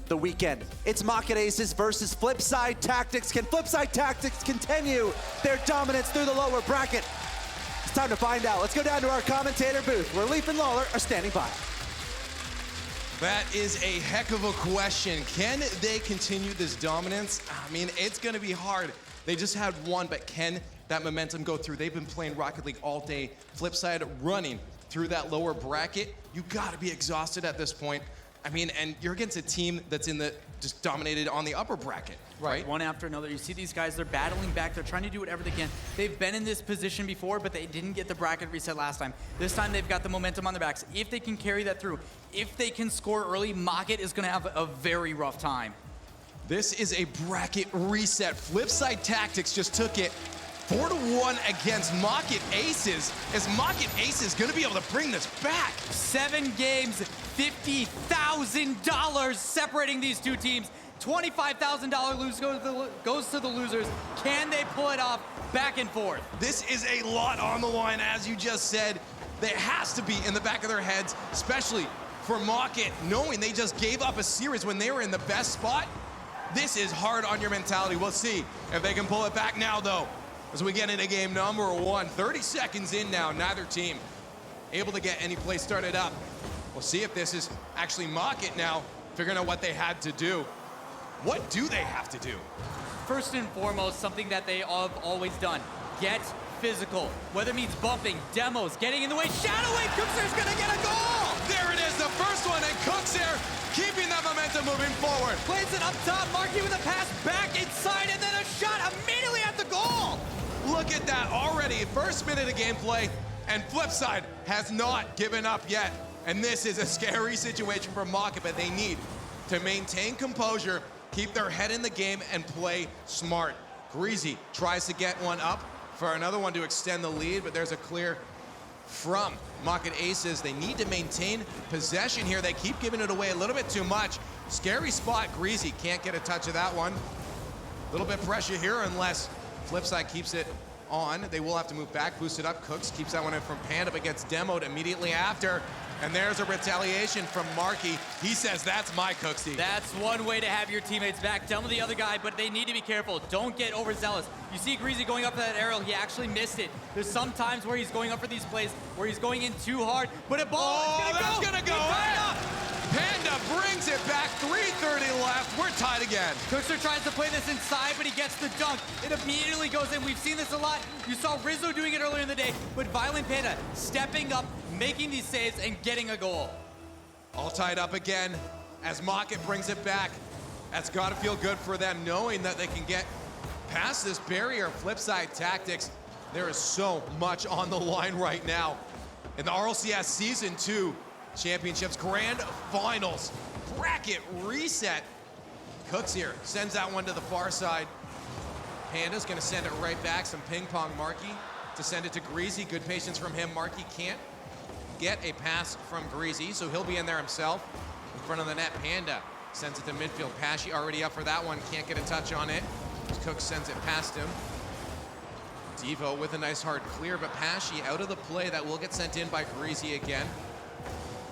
the weekend. It's MOCKIT ACES versus FLIPSID Tactics. Can FLIPSID Tactics continue their dominance through the lower bracket? It's time to find out. Let's go down to our commentator booth where Leaf and Lawler are standing by. That is a heck of a question. Can they continue this dominance? I mean, it's going to be hard. They just had one, but can that momentum go through? They've been playing Rocket League all day. FLIPSID running through that lower bracket. You got to be exhausted at this point. I mean, and you're against a team that's just dominated on the upper bracket, right? One after another. You see these guys, they're battling back. They're trying to do whatever they can. They've been in this position before, but they didn't get the bracket reset last time. This time, they've got the momentum on their backs. If they can carry that through, if they can score early, MOCKIT is going to have a very rough time. This is a bracket reset. FLIPSID Tactics just took it 4-1 against MOCKIT ACES. Is MOCKIT ACES going to be able to bring this back? 7 games, $50,000 separating these two teams. $25,000 goes to the losers. Can they pull it off back and forth? This is a lot on the line, as you just said. That has to be in the back of their heads, especially for MOCKIT, knowing they just gave up a series when they were in the best spot. This is hard on your mentality. We'll see if they can pull it back now, though, as we get into game number 1. 30 seconds in now, neither team able to get any play started up. We'll see if this is actually MOCKIT now, figuring out what they had to do. What do they have to do? First and foremost, something that they have always done. Get physical. Whether it means bumping, demos, getting in the way. Shadowing, Cookser's gonna get a goal! There it is, the first one, and Cook's there, keeping that momentum moving forward. Plays it up top, Marky with a pass back inside, and then a shot immediately at the goal! Look at that already, first minute of gameplay, and FLIPSID has not given up yet. And this is a scary situation for MOCKIT, but they need to maintain composure, keep their head in the game, and play smart. Greasy tries to get one up for another one to extend the lead, but there's a clear from MOCKIT ACES. They need to maintain possession here. They keep giving it away a little bit too much. Scary spot, Greasy can't get a touch of that one. A little bit of pressure here unless FLIPSID keeps it on. They will have to move back, boost it up. Cooks keeps that one in from Panda, but gets demoed immediately after. And there's a retaliation from Marky. He says, that's my Cooksy. That's one way to have your teammates back. Demo the other guy, but they need to be careful. Don't get overzealous. You see Greasy going up for that aerial. He actually missed it. There's some times where he's going up for these plays where he's going in too hard, but a ball is gonna go in. Panda brings it back, 3:30 left. We're tied again. Cookser tries to play this inside, but he gets the dunk. It immediately goes in. We've seen this a lot. You saw Rizzo doing it earlier in the day, but Violent Panda stepping up, making these saves, and getting a goal. All tied up again as MOCKIT brings it back. That's got to feel good for them, knowing that they can get past this barrier. FLIPSID Tactics, there is so much on the line right now. In the RLCS Season 2 Championships Grand Finals, bracket reset. Cooks here, sends that one to the far side. Panda's gonna send it right back, some ping pong. Marky to send it to Greasy, good patience from him. Marky can't get a pass from Greasy, so he'll be in there himself. In front of the net, Panda sends it to midfield. Pashy already up for that one, can't get a touch on it. Cook sends it past him. Devo with a nice hard clear, but Pashy out of the play. That will get sent in by Greasy again.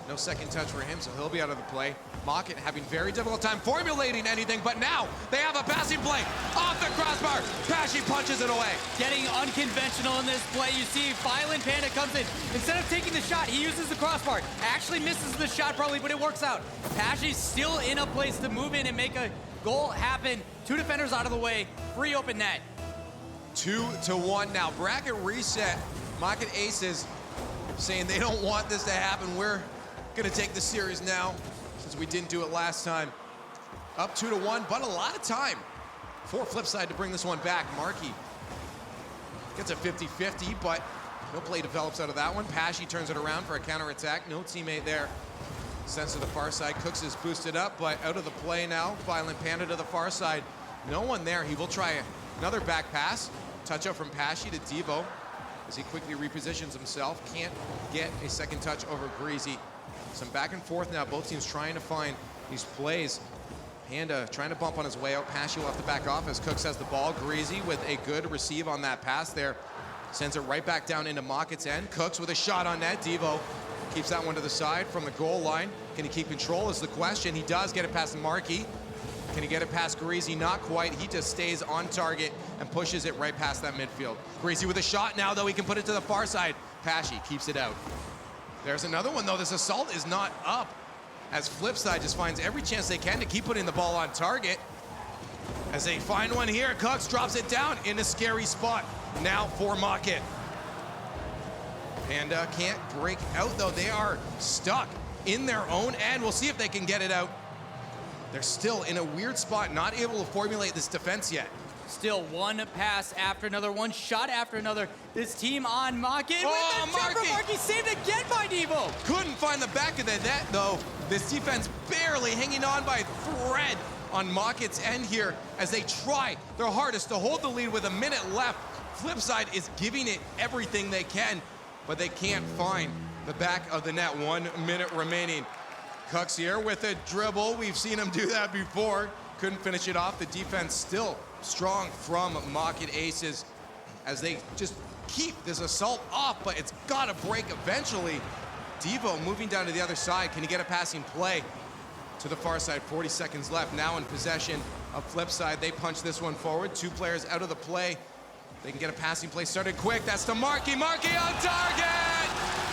No second touch for him, so he'll be out of the play. MOCKIT having very difficult time formulating anything, but now they have a passing play off the crossbar. Pashy punches it away. Getting unconventional in this play. You see Violent Panda comes in. Instead of taking the shot, he uses the crossbar. Actually misses the shot probably, but it works out. Pashy's still in a place to move in and make a goal happen. 2 defenders out of the way. Free open net. 2-1 now. Bracket reset. MOCKIT ACES saying they don't want this to happen. We're gonna take the series now, since we didn't do it last time. Up 2-1, but a lot of time for FLIPSID to bring this one back. Marky gets a 50-50, but no play develops out of that one. Pashy turns it around for a counterattack. No teammate there. Sends to the far side. Cooks is boosted up, but out of the play now. Violent Panda to the far side. No one there. He will try another back pass. Touch up from Pashy to Devo as he quickly repositions himself. Can't get a second touch over Greasy. Some back and forth now, both teams trying to find these plays. Panda trying to bump on his way out. Pashy will have to back off as Cooks has the ball. Greasy with a good receive on that pass there. Sends it right back down into MOCKIT's end. Cooks with a shot on net. Devo Keeps that one to the side from the goal line. Can he keep control is the question. He does get it past Markey. Can he get it past Greasy? Not quite. He just stays on target and pushes it right past that midfield. Greasy with a shot now, though. He can put it to the far side. Pashy keeps it out. There's another one, though. This assault is not up, as Flipside just finds every chance they can to keep putting the ball on target. As they find one here, Cooks drops it down in a scary spot. Now for MOCKIT. Panda can't break out, though. They are stuck in their own end. We'll see if they can get it out. They're still in a weird spot, not able to formulate this defense yet. Still one pass after another, one shot after another. This team on MOCKIT Oh, with the jumper. Markey saved again by Devo. Couldn't find the back of the net, though. This defense barely hanging on by a thread on MOCKIT's end here as they try their hardest to hold the lead with a minute left. Flipside is giving it everything they can, but they can't find the back of the net. 1 minute remaining. Cooks here with a dribble. We've seen him do that before. Couldn't finish it off. The defense still strong from MOCKIT Aces as they just keep this assault off, but it's got to break eventually. Devo moving down to the other side. Can he get a passing play to the far side? 40 seconds left. Now in possession of Flipside. They punch this one forward. 2 players out of the play. They can get a passing play started quick. That's to Markey. Markey on target!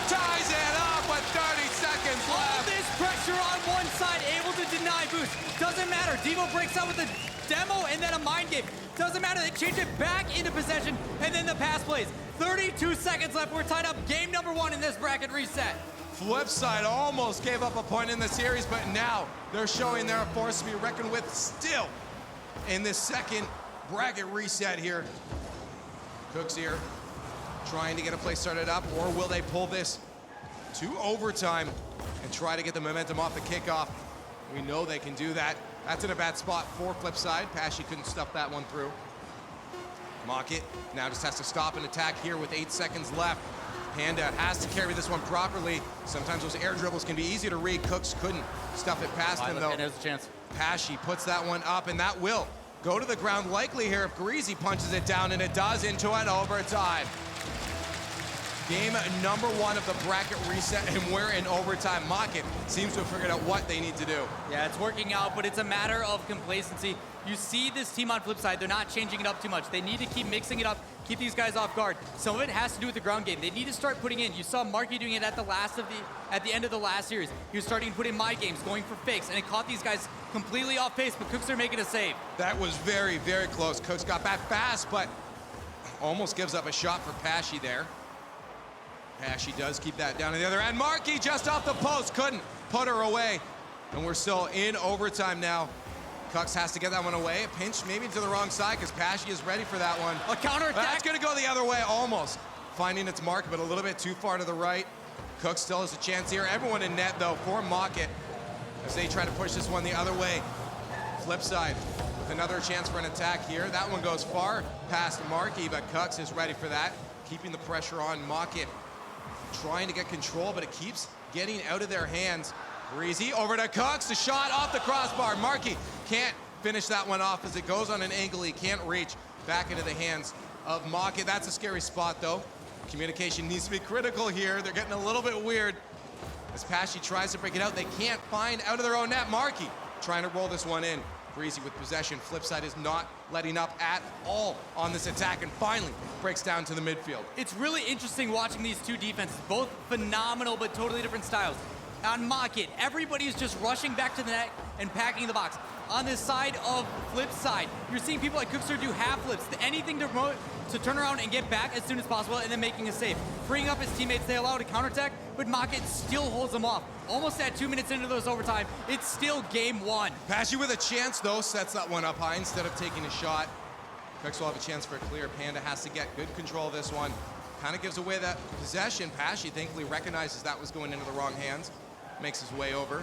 Ties it up with 30 seconds All left. this pressure on one side, able to deny boost. Doesn't matter. Devo breaks out with a demo and then a mind game. Doesn't matter. They change it back into possession and then the pass plays. 32 seconds left. We're tied up. Game number 1 in this bracket reset. Flipside almost gave up a point in the series, but now they're showing they're a force to be reckoned with still in this second bracket reset here. Cooks here trying to get a play started up, or will they pull this to overtime and try to get the momentum off the kickoff? We know they can do that. That's in a bad spot for Flipside. Pashy couldn't stuff that one through. MOCKIT now just has to stop and attack here with 8 seconds left. Panda has to carry this one properly. Sometimes those air dribbles can be easy to read. Cooks couldn't stuff it past him, though. And there's a chance. Pashy puts that one up, and that will go to the ground likely here if Greasy punches it down, and it does, into an overtime. Game number 1 of the bracket reset, and we're in overtime. MOCKIT seems to have figured out what they need to do. Yeah, it's working out, but it's a matter of complacency. You see this team on Flipside, they're not changing it up too much. They need to keep mixing it up, keep these guys off guard. Some of it has to do with the ground game. They need to start putting in. You saw Markey doing it at the end of the last series. He was starting to put in mind games, going for fakes, and it caught these guys completely off pace, but Cooks are making a save. That was very, very close. Cooks got back fast, but almost gives up a shot for Pashy there. Pashy does keep that down to the other end. Markey just off the post, couldn't put her away. And we're still in overtime now. Cooks has to get that one away. A pinch maybe to the wrong side because Pashy is ready for that one. A counterattack. That's gonna go the other way almost. Finding its mark, but a little bit too far to the right. Cooks still has a chance here. Everyone in net though for MOCKIT as they try to push this one the other way. Flipside with another chance for an attack here. That one goes far past Markey, but Cooks is ready for that. Keeping the pressure on MOCKIT. Trying to get control, but it keeps getting out of their hands. Greasy over to Cooks, the shot off the crossbar. Markey can't finish that one off as it goes on an angle he can't reach. Back into the hands of MOCKIT. That's a scary spot though. Communication needs to be critical here. They're getting a little bit weird. As Pashy tries to break it out, they can't find out of their own net. Markey trying to roll this one in. Greasy with possession. Flipside is not letting up at all on this attack and finally breaks down to the midfield. It's really interesting watching these two defenses, both phenomenal but totally different styles. On MOCKIT, everybody's just rushing back to the net and packing the box. On this side of Flipside, you're seeing people like Cookster do half flips, anything to turn around and get back as soon as possible and then making a save. Freeing up his teammates, they allow a counterattack, but MOCKIT still holds them off. Almost at 2 minutes into those overtime, it's still game 1. Pashy with a chance though, sets that one up high instead of taking a shot. Cooks will have a chance for a clear. Panda has to get good control of this one. Kind of gives away that possession. Pashy thankfully recognizes that was going into the wrong hands. Makes his way over.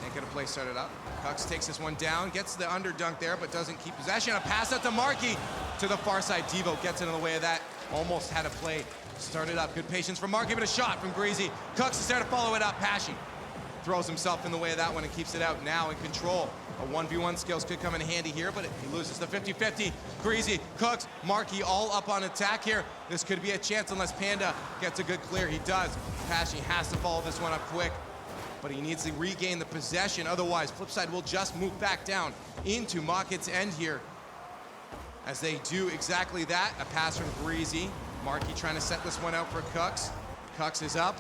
Can't get a play started up. Cooks takes this one down, gets the under dunk there, but doesn't keep possession. A pass out to Markey to the far side. Devo gets into the way of that. Almost had a play started up. Good patience from Markey, but a shot from Greasy. Cooks is there to follow it up. Pashy throws himself in the way of that one and keeps it out now in control. A 1v1 skills could come in handy here, but he loses the 50-50. Greasy, Cooks, Marky all up on attack here. This could be a chance unless Panda gets a good clear. He does. Pashy has to follow this one up quick, but he needs to regain the possession. Otherwise, Flipside will just move back down into MOCKIT's end here. As they do exactly that, a pass from Greasy. Marky trying to set this one out for Cooks. Cooks is up.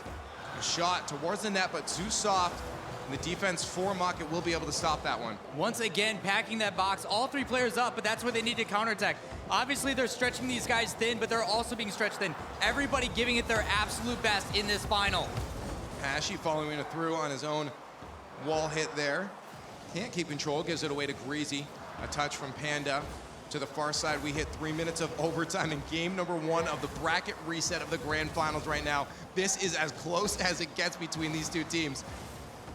A shot towards the net, but too soft. And the defense for MOCKIT will be able to stop that one. Once again, packing that box, all three players up, but that's where they need to counterattack. Obviously, they're stretching these guys thin, but they're also being stretched thin. Everybody giving it their absolute best in this final. Pashy following it through on his own wall hit there. Can't keep control, gives it away to Greasy. A touch from Panda. To the far side, we hit 3 minutes of overtime in game number 1 of the bracket reset of the grand finals right now. This is as close as it gets between these two teams.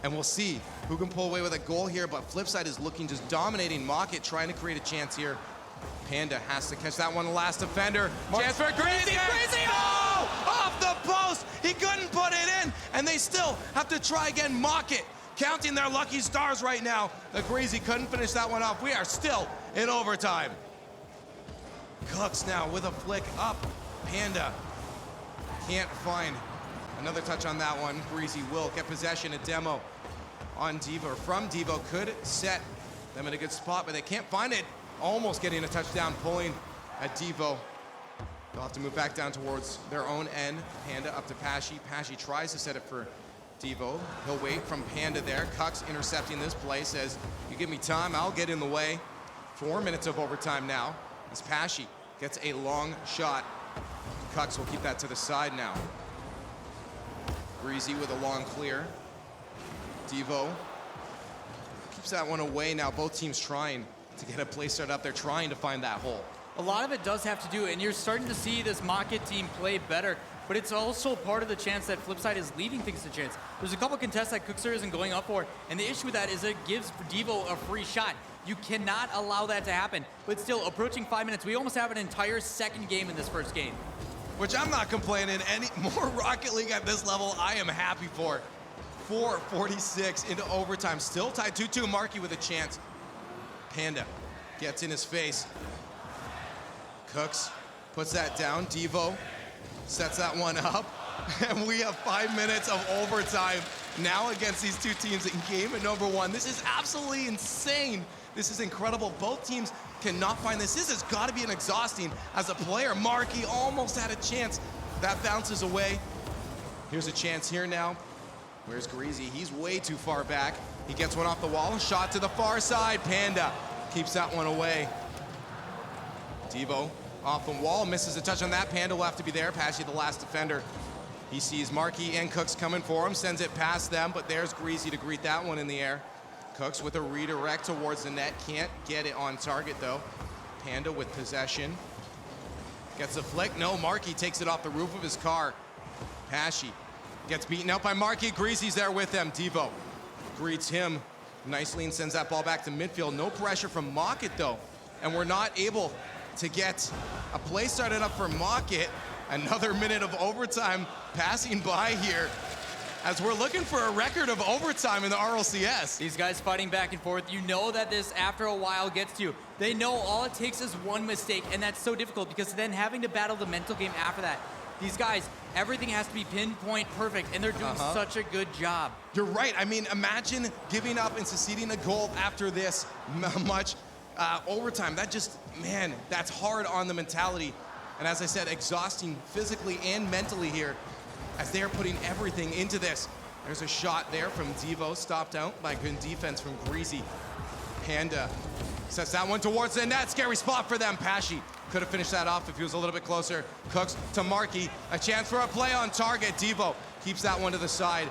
And we'll see who can pull away with a goal here, but Flipside is looking, just dominating MOCKIT, trying to create a chance here. Panda has to catch that one, the last defender. Chance for Greasy! Greasy! Oh! Off the post! He couldn't put it in, and they still have to try again. MOCKIT counting their lucky stars right now. The Greasy couldn't finish that one off. We are still in overtime. Cooks now with a flick up. Panda can't find another touch on that one. Greasy will get possession. A demo on Devo, or from Devo, could set them in a good spot, but they can't find it. Almost getting a touchdown, pulling at Devo. They'll have to move back down towards their own end. Panda up to Pashy. Pashy tries to set it for Devo. He'll wait from Panda there. Cooks intercepting this play, says, you give me time, I'll get in the way. 4 minutes of overtime now as Pashy gets a long shot. Cooks will keep that to the side now. Greasy with a long clear. Devo keeps that one away now. Both teams trying to get a play start up. They're trying to find that hole. A lot of it does have to do, and you're starting to see this MOCKIT team play better, but it's also part of the chance that Flipside is leaving things to chance. There's a couple contests that Cookster isn't going up for, and the issue with that is it gives Devo a free shot. You cannot allow that to happen, but still, approaching 5 minutes, we almost have an entire second game in this first game. Which I'm not complaining. Any more Rocket League at this level, I am happy for. 4:46 into overtime, still tied 2-2. Marky with a chance. Panda gets in his face. Cooks puts that down. Devo sets that one up. And we have 5 minutes of overtime now against these two teams in game number 1. This is absolutely insane. This is incredible. Both teams cannot find this. This has got to be an exhausting as a player. Marky almost had a chance. That bounces away. Here's a chance here now. Where's Greasy? He's way too far back. He gets one off the wall. Shot to the far side. Panda keeps that one away. Devo off the wall. Misses a touch on that. Panda will have to be there. Pashy, the last defender. He sees Marky and Cooks coming for him. Sends it past them, but there's Greasy to greet that one in the air. Cooks with a redirect towards the net. Can't get it on target, though. Panda with possession. Gets a flick. No, Marky takes it off the roof of his car. Pashy gets beaten out by Marky. Greasy's there with them. Devo greets him nicely and sends that ball back to midfield. No pressure from MOCKIT, though. And we're not able to get a play started up for MOCKIT. Another minute of overtime passing by here, as we're looking for a record of overtime in the RLCS. These guys fighting back and forth, you know that this after a while gets to you. They know all it takes is one mistake, and that's so difficult because then having to battle the mental game after that. These guys, everything has to be pinpoint perfect, and they're doing such a good job. You're right. I mean, imagine giving up and conceding a goal after this much overtime. That just, man, that's hard on the mentality. And as I said, exhausting physically and mentally here as they're putting everything into this. There's a shot there from Devo, stopped out by good defense from Greasy. Panda sets that one towards the net. Scary spot for them. Pashy could have finished that off if he was a little bit closer. Cooks to Marky. A chance for a play on target. Devo keeps that one to the side.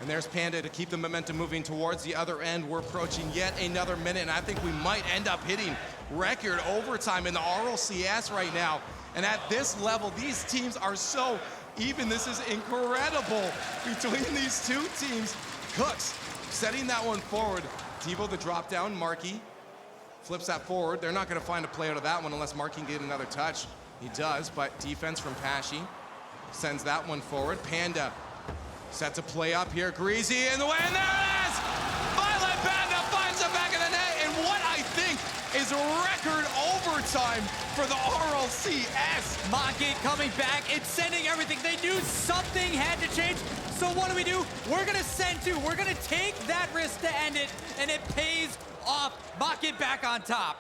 And there's Panda to keep the momentum moving towards the other end. We're approaching yet another minute, and I think we might end up hitting record overtime in the RLCS right now. And at this level, these teams are so even. This is incredible between these two teams. Cooks setting that one forward. Devo the drop down. Marky flips that forward. They're not going to find a play out of that one unless Marky can get another touch. He does, but defense from Pashy sends that one forward. Panda Set to play up here, Greasy in the way, and there it is! Violet Panda finds the back of the net, and what I think is record overtime for the RLCS. MOCKIT coming back, it's sending everything. They knew something had to change, so what do? We're gonna send two. We're gonna take that risk to end it, and it pays off. MOCKIT back on top.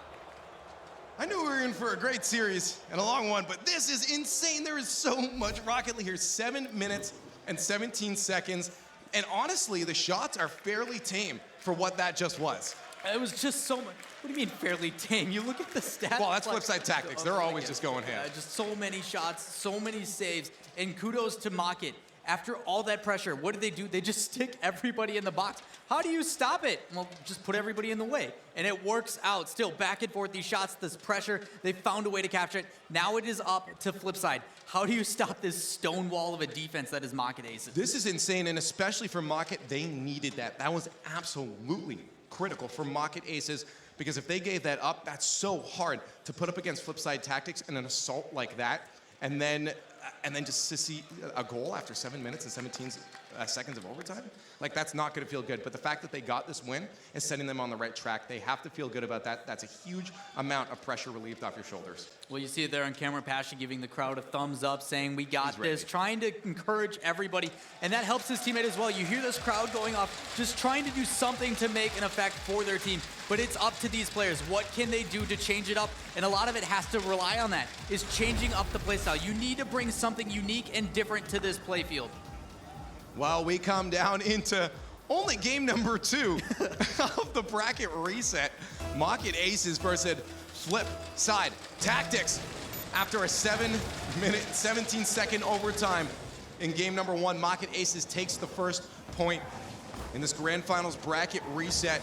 I knew we were in for a great series and a long one, but this is insane. There is so much Rocket League here. 7 minutes and 17 seconds. And honestly, the shots are fairly tame for what that just was. It was just so much. What do you mean fairly tame? You look at the stats. Well, that's FLIPSID Tactics. They're always just going ham. Just so many shots, so many saves. And kudos to MOCKIT. After all that pressure, what do? They just stick everybody in the box. How do you stop it? Well, just put everybody in the way. And it works out. Still back and forth, these shots, this pressure, they found a way to capture it. Now it is up to FLIPSID. How do you stop this stone wall of a defense that is MOCKIT ACES? This is insane, and especially for MOCKIT, they needed that. That was absolutely critical for MOCKIT ACES, because if they gave that up, that's so hard to put up against FLIPSID Tactics in an assault like that, and then just to see a goal after 7 minutes and 17 seconds of overtime. Like, that's not going to feel good. But the fact that they got this win is setting them on the right track. They have to feel good about that. That's a huge amount of pressure relieved off your shoulders. Well, you see it there on camera, Pasha giving the crowd a thumbs up, saying, we got this, trying to encourage everybody. And that helps his teammate as well. You hear this crowd going off, just trying to do something to make an effect for their team. But it's up to these players. What can they do to change it up? And a lot of it has to rely on that, is changing up the play style. You need to bring something unique and different to this play field. Well, we come down into only game number 2 of the bracket reset. MOCKIT ACES versus FLIPSID Tactics. After a 7-minute, 17-second overtime in game number 1, MOCKIT ACES takes the first point in this Grand Finals bracket reset.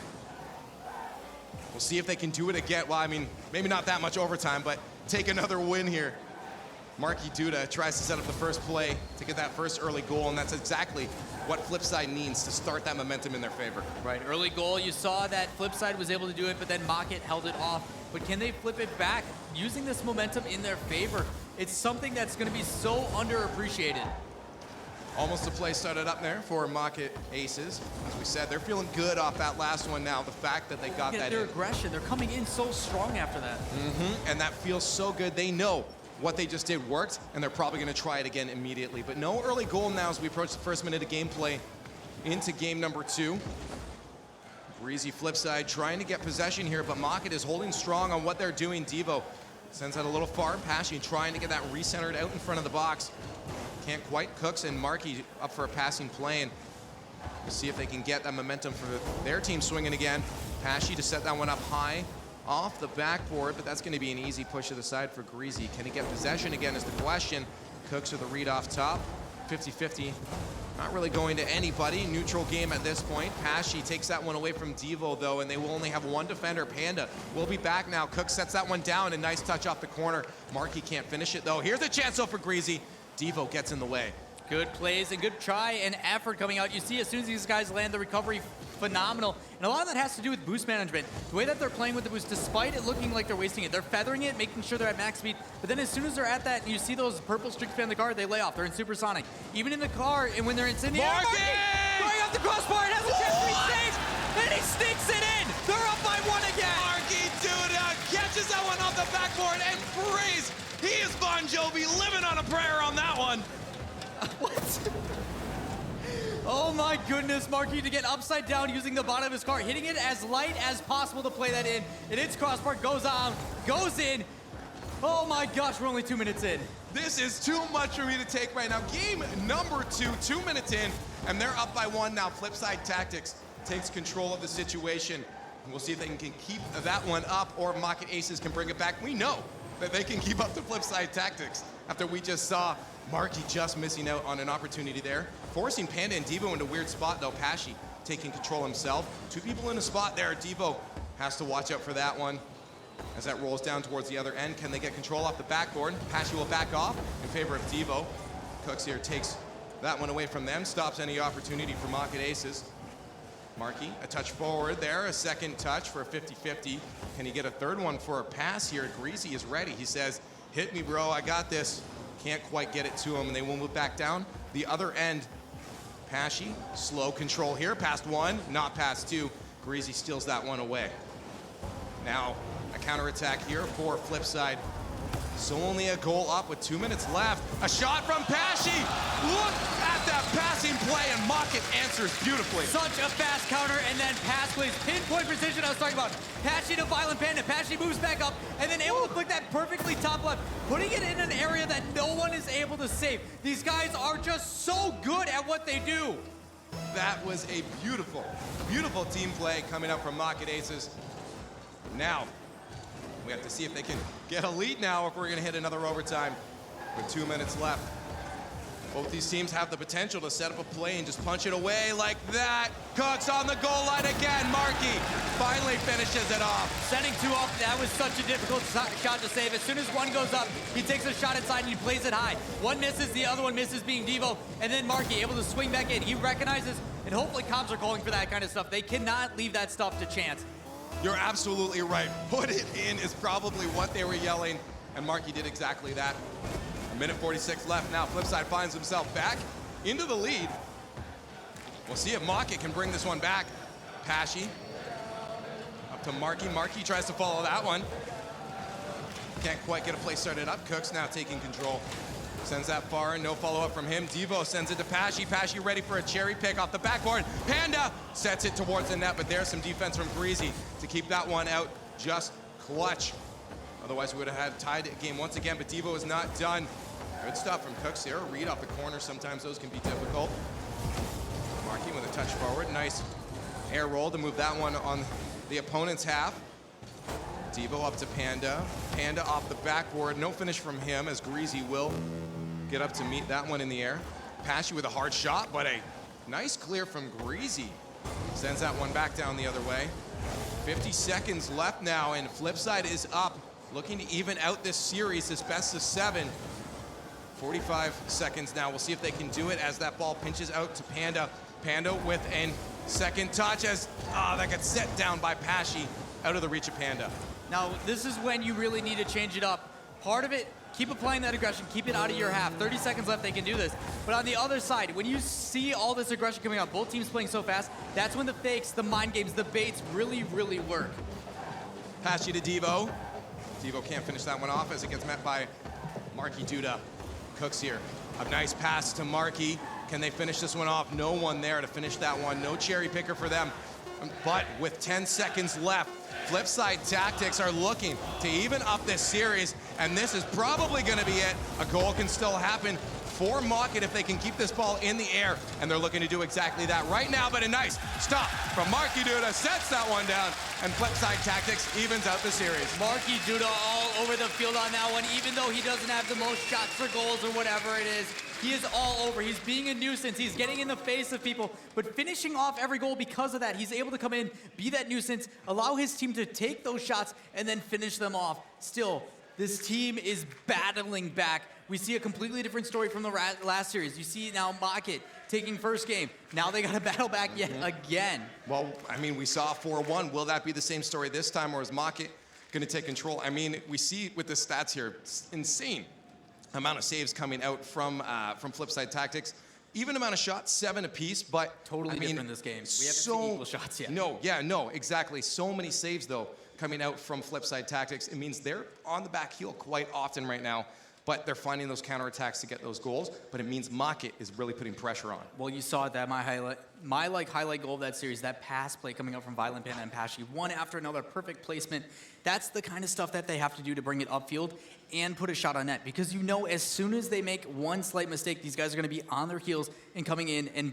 We'll see if they can do it again. Well, I mean, maybe not that much overtime, but take another win here. Marky Duda tries to set up the first play to get that first early goal, and that's exactly what FLIPSID needs to start that momentum in their favor. Right, early goal, you saw that FLIPSID was able to do it, but then MOCKIT held it off. But can they flip it back using this momentum in their favor? It's something that's going to be so underappreciated. Almost a play started up there for MOCKIT ACES. As we said, they're feeling good off that last one now. The fact that they got that their in. aggression, they're coming in so strong after that. And that feels so good. They know what they just did worked, and they're probably going to try it again immediately. But no early goal now as we approach the first minute of gameplay into game number 2. Breezy FLIPSID trying to get possession here, but MOCKIT is holding strong on what they're doing. Devo sends that a little far. Pashy trying to get that recentered out in front of the box. Can't quite. Cooks and Marky up for a passing play, and we'll see if they can get that momentum for their team swinging again. Pashy to set that one up high off the backboard, but that's going to be an easy push to the side for Greasy. Can he get possession again is the question. Cooks with the read off top. 50-50. Not really going to anybody. Neutral game at this point. Pashy takes that one away from Devo, though, and they will only have one defender. Panda will be back now. Cook sets that one down, and nice touch off the corner. Marky can't finish it, though. Here's a chance, though, for Greasy. Devo gets in the way. Good plays and good try and effort coming out. You see as soon as these guys land the recovery, phenomenal. And a lot of that has to do with boost management. The way that they're playing with the boost, despite it looking like they're wasting it, they're feathering it, making sure they're at max speed. But then as soon as they're at that, and you see those purple streaks behind the car, they lay off. They're in supersonic. Even in the car, and when they're in the air, going off the crossbar, and has a chance to be safe, and he sneaks it in. They're up by 1 again. Marky Duda catches that one off the backboard and praise. He is Bon Jovi living on a prayer on that one. What? Oh my goodness, Marky to get upside down using the bottom of his car, hitting it as light as possible to play that in. It hits crossbar, goes on, goes in. Oh my gosh, we're only 2 minutes in. This is too much for me to take right now. Game number 2, 2 minutes in, and they're up by 1 now. FLIPSID Tactics takes control of the situation. And we'll see if they can keep that one up, or MOCKIT ACES can bring it back. We know that they can keep up the FLIPSID Tactics after we just saw Marky just missing out on an opportunity there. Forcing Panda and Devo into a weird spot, though. Pashy taking control himself. 2 people in a spot there. Devo has to watch out for that one as that rolls down towards the other end. Can they get control off the backboard? Pashy will back off in favor of Devo. Cooks here takes that one away from them. Stops any opportunity for MOCKIT ACES. Marky, a touch forward there, a second touch for a 50-50. Can he get a third one for a pass here? Greasy is ready. He says, hit me, bro, I got this. Can't quite get it to him, and they will move back down the other end. Pashy, slow control here, past one, not past two. Greasy steals that one away. Now, a counterattack here for Flipside. So only a goal up with 2 minutes left. A shot from Pashy. Look at that passing play, and MOCKIT answers beautifully. Such a fast counter, and then pass plays, pinpoint precision I was talking about. Pashy to Violent Panda. Pashy moves back up, and then able to click that perfectly top left, putting it in an area that no one is able to save. These guys are just so good at what they do. That was a beautiful, beautiful team play coming up from MOCKIT ACES. Now, we have to see if they can get a lead now, if we're going to hit another overtime with 2 minutes left. Both these teams have the potential to set up a play and just punch it away like that. Cooks on the goal line again. Markey finally finishes it off. Setting two up, that was such a difficult shot to save. As soon as one goes up, he takes a shot inside and he plays it high. One misses, the other one misses, being Devo, and then Markey able to swing back in. He recognizes, and hopefully comms are calling for that kind of stuff. They cannot leave that stuff to chance. You're absolutely right. Put it in is probably what they were yelling, and Markey did exactly that. A minute 46 left now. Flipside finds himself back into the lead. We'll see if MOCKIT can bring this one back. Pashy up to Markey. Markey tries to follow that one. Can't quite get a play started up. Cooks now taking control. Sends that far, no follow-up from him. Devo sends it to Pashy. Pashy ready for a cherry pick off the backboard. Panda sets it towards the net, but there's some defense from Greasy to keep that one out. Just clutch. Otherwise, we would have had tied game once again, but Devo is not done. Good stuff from Cooks here. Read off the corner. Sometimes those can be difficult. Markey with a touch forward. Nice air roll to move that one on the opponent's half. Devo up to Panda. Panda off the backboard. No finish from him, as Greasy will get up to meet that one in the air. Pashy with a hard shot, but a nice clear from Greasy. Sends that one back down the other way. 50 seconds left now, and Flipside is up, looking to even out this series, this best of 7. 45 seconds now. We'll see if they can do it as that ball pinches out to Panda. Panda with a second touch as that gets set down by Pashy out of the reach of Panda. Now, this is when you really need to change it up. Part of it, keep applying that aggression, keep it out of your half. 30 seconds left, they can do this. But on the other side, when you see all this aggression coming out, both teams playing so fast, that's when the fakes, the mind games, the baits really, really work. Pashy to Devo. Devo can't finish that one off as it gets met by Markey Duda. Cooks here. A nice pass to Markey. Can they finish this one off? No one there to finish that one. No cherry picker for them. But with 10 seconds left, Flipside Tactics are looking to even up this series, and this is probably going to be it. A goal can still happen for MOCKIT if they can keep this ball in the air, and they're looking to do exactly that right now. But a nice stop from Markey Duda, sets that one down, and Flipside Tactics evens out the series. Markey Duda all over the field on that one, even though he doesn't have the most shots for goals or whatever it is. He is all over. He's being a nuisance. He's getting in the face of people, but finishing off every goal because of that. He's able to come in, be that nuisance, allow his team to take those shots, and then finish them off. Still, this team is battling back. We see a completely different story from the last series. You see now MOCKIT taking first game. Now they got to battle back yet again. Well, I mean, we saw 4-1. Will that be the same story this time, or is MOCKIT going to take control? I mean, we see with the stats here, it's insane amount of saves coming out from Flipside Tactics. Even amount of shots, 7 apiece, but totally different this game. We haven't seen equal shots yet. No, exactly. So many saves though coming out from Flipside Tactics. It means they're on the back heel quite often right now, but they're finding those counterattacks to get those goals. But it means MOCKIT is really putting pressure on. Well, you saw that my highlight goal of that series, that pass play coming up from Violent Panda and Pashy, one after another, perfect placement. That's the kind of stuff that they have to do to bring it upfield and put a shot on net, because you know as soon as they make one slight mistake, these guys are going to be on their heels and coming in and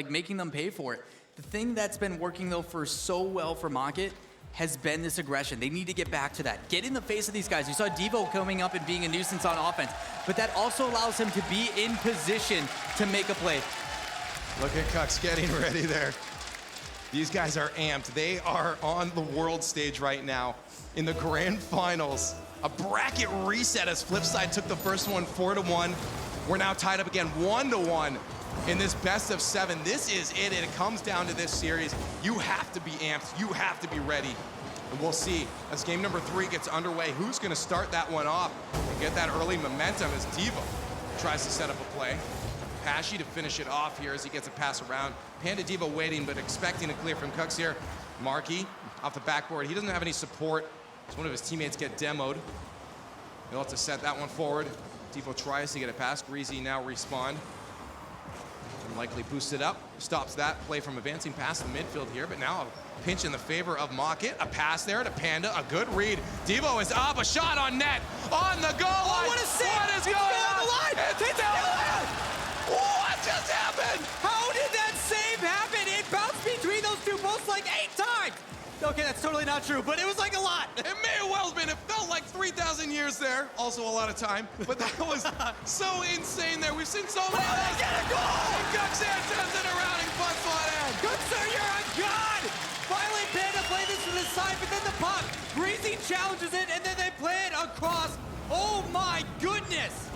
making them pay for it. The thing that's been working though for so well for MOCKIT has been this aggression. They need to get back to that. Get in the face of these guys. You saw Devo coming up and being a nuisance on offense, but that also allows him to be in position to make a play. Look at Cooks getting ready there. These guys are amped. They are on the world stage right now in the grand finals. A bracket reset as Flipside took the first one 4-1. We're now tied up again 1-1 in this best of 7. This is it, and it comes down to this series. You have to be amped. You have to be ready. And we'll see as game number 3 gets underway, who's going to start that one off and get that early momentum as Devo tries to set up a play. Pashy to finish it off here as he gets a pass around. Panda Devo waiting, but expecting a clear from Cooks here. Marky off the backboard. He doesn't have any support, so one of his teammates get demoed. He'll have to set that one forward. Devo tries to get it past. Greasy now respawn. And likely boost it up. Stops that play from advancing past the midfield here, but now a pinch in the favor of MOCKIT. A pass there to Panda, a good read. Devo is up, a shot on net, on the goal line. What a save! What is It's going still on on? the line! It's still on! What just happened? How did that save happen? It bounced between those two posts like 8 times! Okay, that's totally not true, but it was like a lot. It may have well been. It felt like 3,000 years there. Also a lot of time, but that was so insane there. We've seen so many of those. Get a goal! Cooks here turns it around and puts one in. Good sir, you're a god! Finally, Panda played this to the side, but then the puck. Greasy challenges it, and then they play it across. Oh my goodness!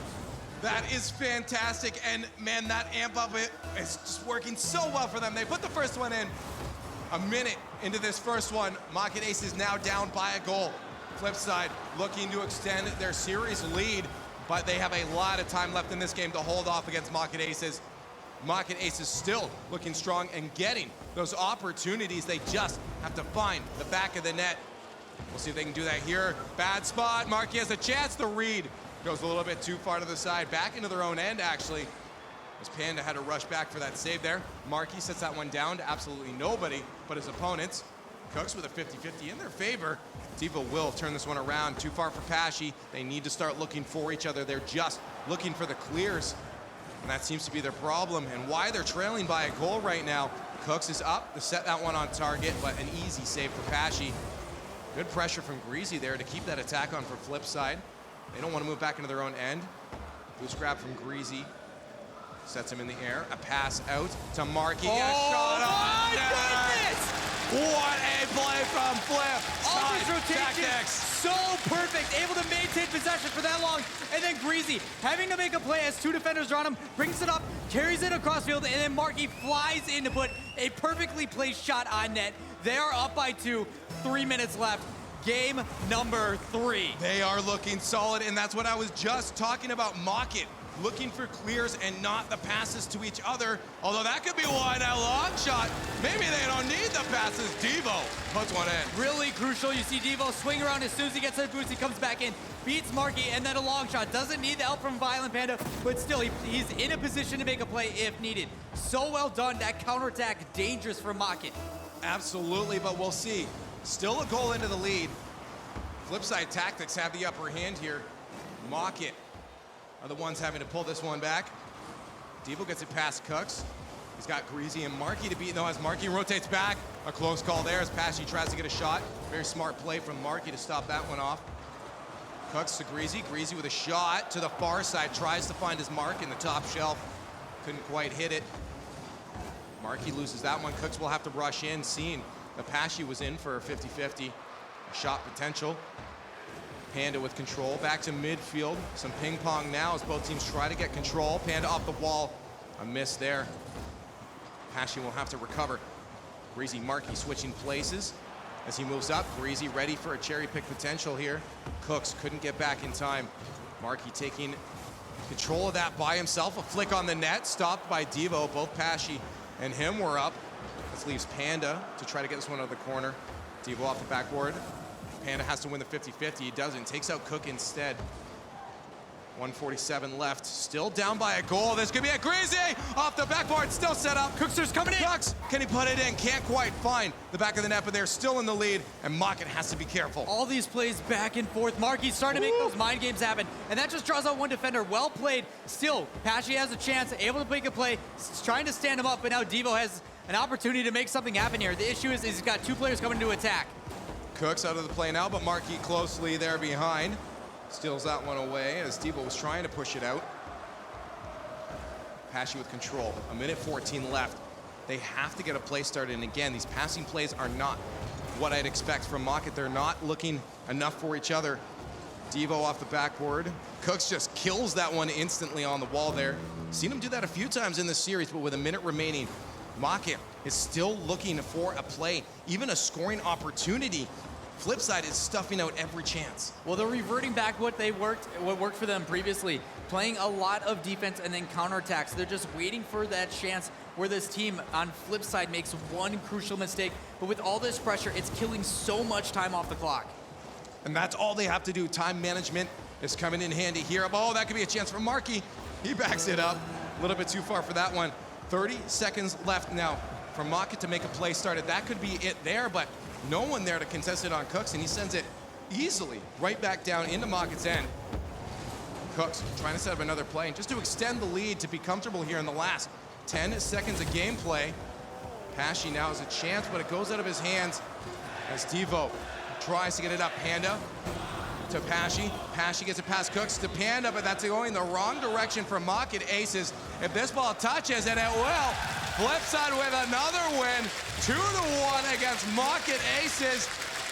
That is fantastic, and man, that amp up it is just working so well for them. They put the first one in. A minute into this first one, MOCKIT ACES now down by a goal. Flipside looking to extend their series lead, but they have a lot of time left in this game to hold off against MOCKIT ACES. MOCKIT ACES still looking strong and getting those opportunities. They just have to find the back of the net. We'll see if they can do that here. Bad spot. Marky has a chance to read. Goes a little bit too far to the side. Back into their own end, actually. As Panda had to rush back for that save there. Marky sets that one down to absolutely nobody but his opponents. Cooks with a 50-50 in their favor. Devo will turn this one around. Too far for Pashy. They need to start looking for each other. They're just looking for the clears. And that seems to be their problem and why they're trailing by a goal right now. Cooks is up to set that one on target, but an easy save for Pashy. Good pressure from Greasy there to keep that attack on for Flipside. They don't want to move back into their own end. Boost grab from Greasy. Sets him in the air. A pass out to Marky. A shot on net. Goodness! What a play from Flip. All these Side rotations, tactics. so perfect, able to maintain possession for that long. And then Greasy, having to make a play as 2 defenders are on him, brings it up, carries it across field, and then Marky flies in to put a perfectly placed shot on net. They are up by 2, 3 minutes left. Game number 3. They are looking solid, and that's what I was just talking about. MOCKIT looking for clears and not the passes to each other. Although that could be why that long shot, maybe they don't need the passes. Devo puts one in. Really crucial. You see Devo swing around as soon as he gets that boost. He comes back in, beats Marky, and then a long shot. Doesn't need the help from Violent Panda, but still, he's in a position to make a play if needed. So well done. That counterattack, dangerous for MOCKIT. Absolutely, but we'll see. Still a goal into the lead. Flipside Tactics have the upper hand here. MOCKIT are the ones having to pull this one back. Devo gets it past Cooks. He's got Greasy and Marky to beat, though, as Marky rotates back. A close call there as Pashy tries to get a shot. Very smart play from Marky to stop that one off. Cooks to Greasy. Greasy with a shot to the far side. Tries to find his mark in the top shelf. Couldn't quite hit it. Marky loses that one. Cooks will have to rush in, seeing that Pashy was in for a 50-50. Shot potential. Panda with control, back to midfield. Some ping pong now as both teams try to get control. Panda off the wall, a miss there. Pashy will have to recover. Greasy, Marky switching places as he moves up. Greasy ready for a cherry pick potential here. Cooks couldn't get back in time. Marky taking control of that by himself. A flick on the net, stopped by Devo. Both Pashy and him were up. This leaves Panda to try to get this one out of the corner. Devo off the backboard. Panda has to win the 50-50. He doesn't. Takes out Cook instead. 1:47 left. Still down by a goal. This could be a Greasy off the backboard. Still set up. Cookster's coming in. Cooks, can he put it in? Can't quite find the back of the net, but they're still in the lead, and MOCKIT has to be careful. All these plays back and forth. Marky's starting to make those mind games happen, and that just draws out one defender. Well played. Still, Pashy has a chance, able to make a play, trying to stand him up, but now Devo has an opportunity to make something happen here. The issue is he's got 2 players coming to attack. Cooks out of the play now, but Marky closely there behind. Steals that one away as Devo was trying to push it out. Pashy with control. 1:14 left. They have to get a play started, and again, these passing plays are not what I'd expect from MOCKIT. They're not looking enough for each other. Devo off the backboard. Cooks just kills that one instantly on the wall there. Seen him do that a few times in this series, but with a minute remaining, MOCKIT is still looking for a play, even a scoring opportunity. FLIPSID is stuffing out every chance. Well, they're reverting back what worked for them previously, playing a lot of defense and then counterattacks. They're just waiting for that chance where this team on FLIPSID makes one crucial mistake. But with all this pressure, it's killing so much time off the clock. And that's all they have to do. Time management is coming in handy here. Oh, that could be a chance for Marky. He backs it up. A little bit too far for that one. 30 seconds left now for MOCKIT to make a play started. That could be it there, but no one there to contest it on Cooks, and he sends it easily right back down into MOCKIT's end. Cooks trying to set up another play, and just to extend the lead to be comfortable here in the last 10 seconds of gameplay. Pashy now has a chance, but it goes out of his hands as Devo tries to get it up. Panda to Pashy. Pashy gets it past Cooks to Panda, but that's going the wrong direction for MOCKIT ACES. If this ball touches, and it will, FLIPSID with another win, 2-1 against MOCKIT ACES.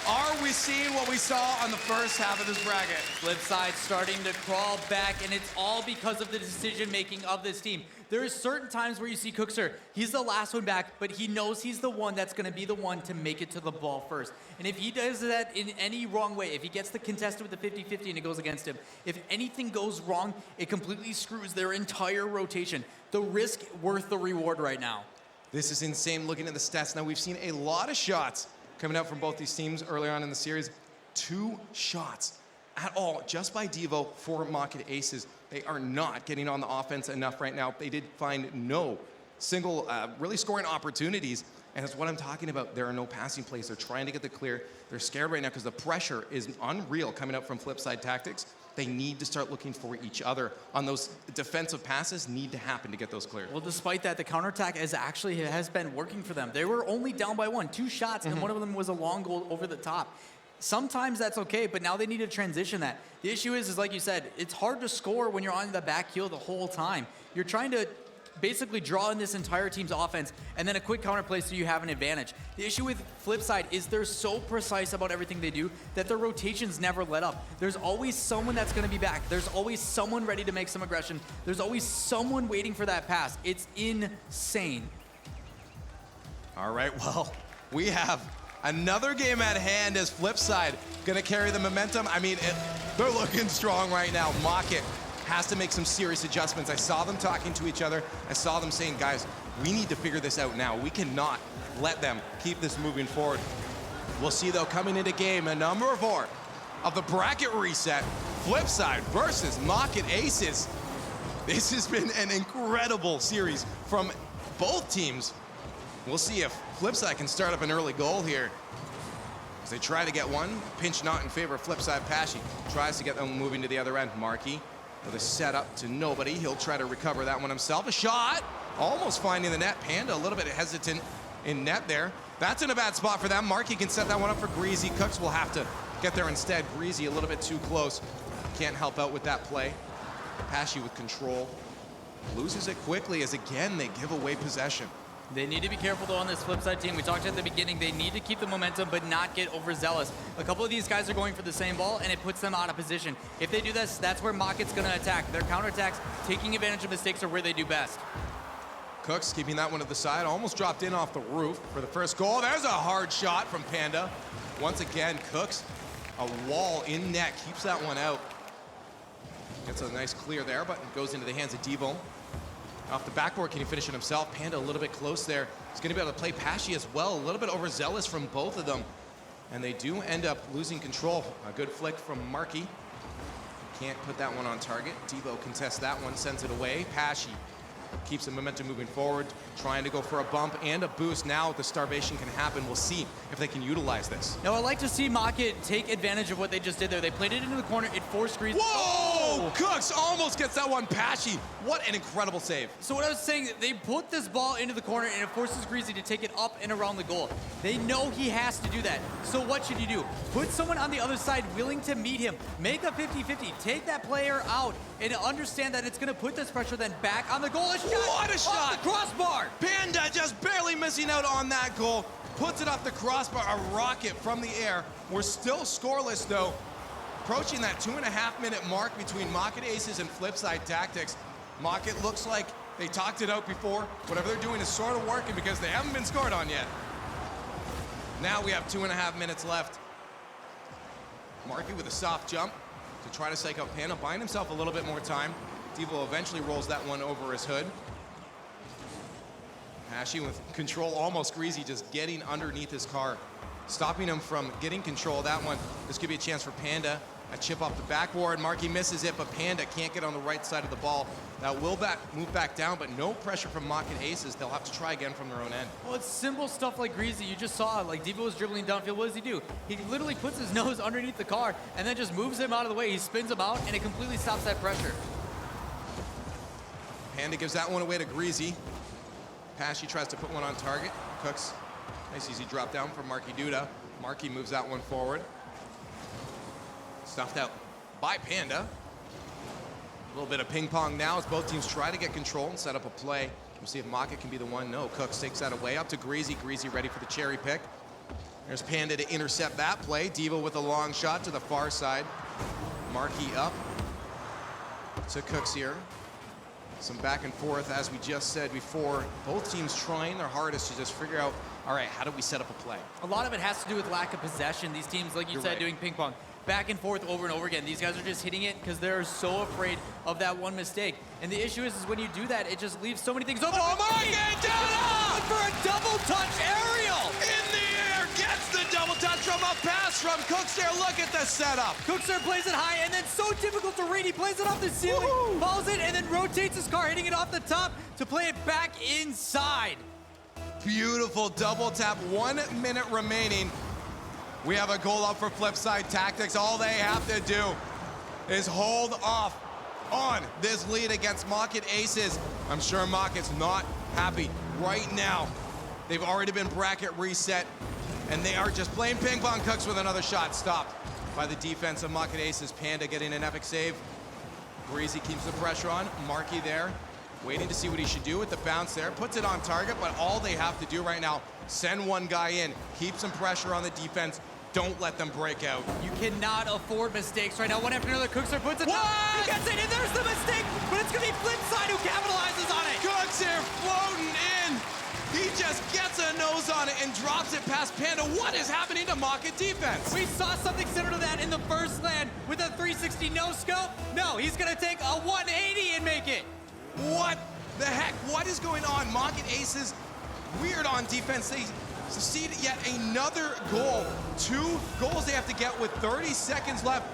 Are we seeing what we saw on the first half of this bracket? FLIPSID starting to crawl back, and it's all because of the decision-making of this team. There are certain times where you see Cookser, he's the last one back, but he knows he's the one that's going to be the one to make it to the ball first. And if he does that in any wrong way, if he gets the contested with the 50-50 and it goes against him, if anything goes wrong, it completely screws their entire rotation. The risk worth the reward right now. This is insane looking at the stats. Now, we've seen a lot of shots coming out from both these teams early on in the series. 2 shots at all just by Devo for MOCKIT ACES. They are not getting on the offense enough right now. They did find no single really scoring opportunities, and that's what I'm talking about. There are no passing plays. They're trying to get the clear. They're scared right now because the pressure is unreal coming up from FLIPSID Tactics. They need to start looking for each other on those defensive passes need to happen to get those cleared. Well, despite that, the counterattack has been working for them. They were only down by 1, 2 shots, and one of them was a long goal over the top. Sometimes that's okay, but now they need to transition that. The issue is like you said, it's hard to score when you're on the back heel the whole time. You're trying to basically draw in this entire team's offense and then a quick counter play so you have an advantage. The issue with FLIPSID is they're so precise about everything they do that their rotations never let up. There's always someone that's going to be back. There's always someone ready to make some aggression. There's always someone waiting for that pass. It's insane. All right, well, we have another game at hand as FLIPSID going to carry the momentum. I mean, they're looking strong right now. MOCKIT has to make some serious adjustments. I saw them talking to each other. I saw them saying, guys, we need to figure this out now. We cannot let them keep this moving forward. We'll see, though, coming into game number 4 of the bracket reset, FLIPSID versus MOCKIT ACES. This has been an incredible series from both teams. We'll see if FLIPSID can start up an early goal here. As they try to get one, pinch not in favor of FLIPSID. Pashy tries to get them moving to the other end. Marky with a setup to nobody. He'll try to recover that one himself. A shot, almost finding the net. Panda a little bit hesitant in net there. That's in a bad spot for them. Marky can set that one up for Greasy. Cooks will have to get there instead. Greasy a little bit too close. Can't help out with that play. Pashy with control. Loses it quickly as again they give away possession. They need to be careful, though, on this FLIPSID team. We talked at the beginning, they need to keep the momentum but not get overzealous. A couple of these guys are going for the same ball, and it puts them out of position. If they do this, that's where MOCKIT's going to attack. Their counterattacks, taking advantage of mistakes, are where they do best. Cooks keeping that one to the side, almost dropped in off the roof for the first goal. There's a hard shot from Panda. Once again, Cooks, a wall in net, keeps that one out. Gets a nice clear there, but it goes into the hands of Devo. Off the backboard, can he finish it himself? Panda a little bit close there. He's going to be able to play Pashy as well. A little bit overzealous from both of them. And they do end up losing control. A good flick from Marky. Can't put that one on target. Devo contests that one, sends it away. Pashy keeps the momentum moving forward, trying to go for a bump and a boost. Now the starvation can happen. We'll see if they can utilize this. Now, I'd like to see MOCKIT take advantage of what they just did there. They played it into the corner. It forced Greasy. Whoa! Cooks almost gets that one. Pashy, what an incredible save. So what I was saying, they put this ball into the corner and it forces Greasy to take it up and around the goal. They know he has to do that. So what should you do? Put someone on the other side willing to meet him. Make a 50-50. Take that player out and understand that it's going to put this pressure then back on the goal. A shot! What a shot! Off the crossbar! Panda just barely missing out on that goal. Puts it off the crossbar, a rocket from the air. We're still scoreless, though. Approaching that 2.5-minute mark between MOCKIT ACES and FLIPSID Tactics. MOCKIT looks like they talked it out before. Whatever they're doing is sort of working because they haven't been scored on yet. Now we have 2.5 minutes left. Marky with a soft jump to try to psych out Panda, buying himself a little bit more time. Devo eventually rolls that one over his hood. Pashy with control, almost Greasy just getting underneath his car, stopping him from getting control of that one. This could be a chance for Panda. A chip off the backboard. Marky misses it, but Panda can't get on the right side of the ball. That will move back down, but no pressure from MOCKIT ACES. They'll have to try again from their own end. Well, it's simple stuff like Greasy. You just saw, like, Devo was dribbling downfield. What does he do? He literally puts his nose underneath the car and then just moves him out of the way. He spins him out, and it completely stops that pressure. Panda gives that one away to Greasy. Pashy tries to put one on target. Cooks. Nice easy drop down from Marky Duda. Marky moves that one forward. Stuffed out by Panda. A little bit of ping pong now as both teams try to get control and set up a play. We'll see if MOCKIT can be the one. No, Cooks takes that away up to Greasy. Greasy ready for the cherry pick. There's Panda to intercept that play. Devo with a long shot to the far side. Marky up to Cooks here. Some back and forth, as we just said before. Both teams trying their hardest to just figure out, all right, how do we set up a play? A lot of it has to do with lack of possession. These teams, like you said, doing ping pong. Back and forth over and over again. These guys are just hitting it because they're so afraid of that one mistake. And the issue is when you do that, it just leaves so many things open. Oh, MOCKIT down for a double touch aerial! In the air, gets the double touch from a pass from Cooks there. Look at the setup. Cooks there plays it high, and then so difficult to read. He plays it off the ceiling, follows it, and then rotates his car, hitting it off the top to play it back inside. Beautiful double tap, 1 minute remaining. We have a goal up for Flipside Tactics. All they have to do is hold off on this lead against MOCKIT ACES. I'm sure MOCKIT's not happy right now. They've already been bracket reset, and they are just playing ping pong. Cooks with another shot, stopped by the defense of MOCKIT ACES. Panda getting an epic save. Greasy keeps the pressure on. Marky there, waiting to see what he should do with the bounce there. Puts it on target, but all they have to do right now, send one guy in, keep some pressure on the defense. Don't let them break out. You cannot afford mistakes right now. One after another, Cooks puts it down. He gets it, and there's the mistake, but it's gonna be Flipside who capitalizes on it. Cooks here floating in. He just gets a nose on it and drops it past Panda. What is happening to MOCKIT defense? We saw something similar to that in the first land with a 360 no-scope. No, he's gonna take a 180 and make it. What the heck? What is going on? MOCKIT ACES, weird on defense. They succeed yet another goal. 2 goals they have to get with 30 seconds left.